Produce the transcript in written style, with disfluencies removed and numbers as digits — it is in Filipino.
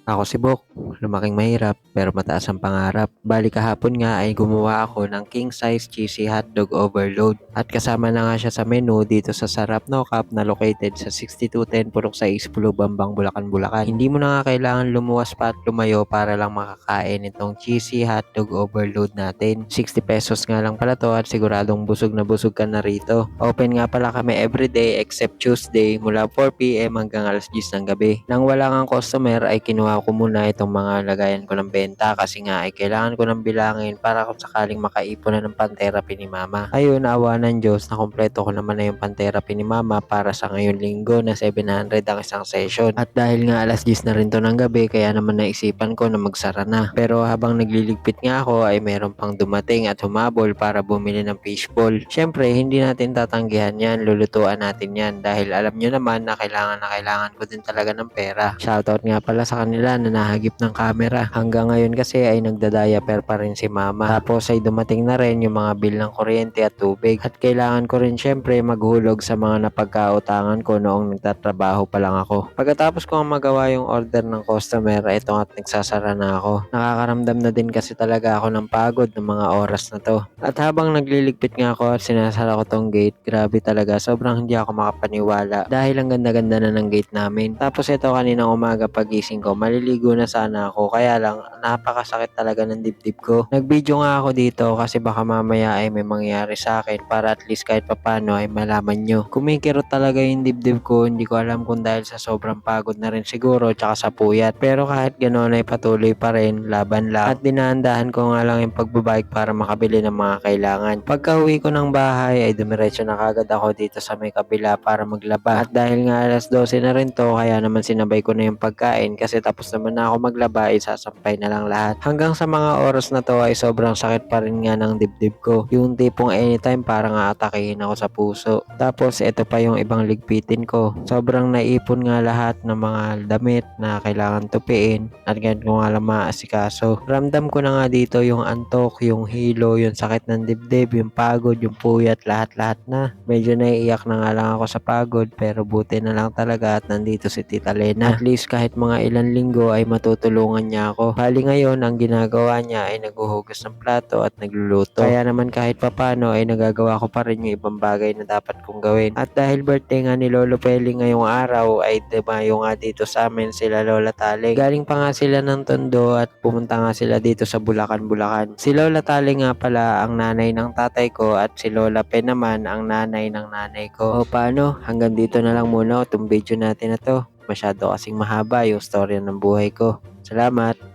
Ako si Bok, lumaking mahirap pero mataas ang pangarap. Bali kahapon nga ay gumawa ako ng king size cheesy hotdog overload. At kasama na nga siya sa menu dito sa Sarap No Cap na located sa 6210 Purok 6 Pulo Bambang, Bulacan, Bulacan. Hindi mo na nga kailangan lumuwas pa at lumayo para lang makakain itong cheesy hotdog overload natin. 60 pesos nga lang pala to at siguradong busog na busog ka na rito. Open nga pala kami everyday except Tuesday mula 4 p.m. hanggang alas 10 ng gabi. Nang wala nga customer ay kinuha ko muna itong mga lagayan ko ng benta kasi nga ay kailangan ko ng bilangin para kung sakaling makaipon na ng panterapi ni mama. Ayun, awa ng Diyos na kumpleto ko naman na yung panterapi ni mama para sa ngayon linggo na 700 ang isang session. At dahil nga alas 10 na rin to ng gabi kaya naman naisipan ko na magsara na. Pero habang nagliligpit nga ako ay meron pang dumating at humabol para bumili ng fishball. Syempre hindi natin tatanggihan yan, lulutuan natin yan dahil alam nyo naman na kailangan ko din talaga ng pera. Shoutout nga pala sa kanila na nahagip ng camera. Hanggang ngayon kasi ay nagda-diaper pa rin si mama. Tapos ay dumating na rin yung mga bill ng kuryente at tubig. At kailangan ko rin syempre maghulog sa mga napagkautangan ko noong nagtatrabaho pa lang ako. Pagkatapos ko magawa yung order ng customer, ito at nagsasara na ako. Nakakaramdam na din kasi talaga ako ng pagod ng mga oras na to. At habang nagliligpit nga ako at sinasara ko tong gate, grabe talaga, sobrang hindi ako makapaniwala dahil ang ganda-ganda na ng gate namin. Tapos ito kaninang umaga pagising ko, maliligo na sana ako kaya lang napakasakit talaga ng dibdib ko. Nag-video nga ako dito kasi baka mamaya ay may mangyari sa akin para at least kahit papano ay malaman nyo. Kumikirot talaga yung dibdib ko, hindi ko alam kung dahil sa sobrang pagod na rin siguro tsaka sa puyat. Pero kahit ganoon ay patuloy pa rin, laban lang. At dinahan-dahan ko nga lang yung pagbabike para makabili ng mga kailangan. Pagka uwi ko ng bahay ay dumiretso na kagad ako dito sa may kabila para maglaba. At dahil nga alas 12 na rin to kaya naman sinabay ko na yung pagkain kasi tapos naman na ako maglaba ay sasampay na lang lahat. Hanggang sa mga oras na to ay sobrang sakit pa rin nga ng dibdib ko. Yung tipong anytime parang aatakihin ako sa puso. Tapos ito pa yung ibang ligpitin ko. Sobrang naipon nga lahat ng mga damit na kailangan tupiin at ganyan ko nga lang maasikaso. Ramdam ko na nga dito yung antok, yung hilo, yung sakit ng dibdib, yung pagod, yung puyat, lahat-lahat na. Medyo naiiyak na nga lang ako sa pagod pero buti na lang talaga at nandito si Tita Lena. At least kahit mga ilang linggo ay matutulungan niya ako. Bali ngayon ang ginagawa niya ay naghuhugas ng plato at nagluluto. Kaya naman kahit papano ay nagagawa ko pa rin yung ibang bagay na dapat kong gawin. At dahil birthday nga ni Lolo Peli ngayong araw ay dumayo nga dito sa amin sila Lola Tale. Galing pa nga sila ng Tondo at pumunta nga sila dito sa Bulacan, Bulacan. Si Lola Tale nga pala ang nanay ng tatay ko at si Lola Pe naman ang nanay ng nanay ko. O paano? Hanggang dito na lang muna itong video natin na to. Masyado kasing mahaba yung storya ng buhay ko. Salamat!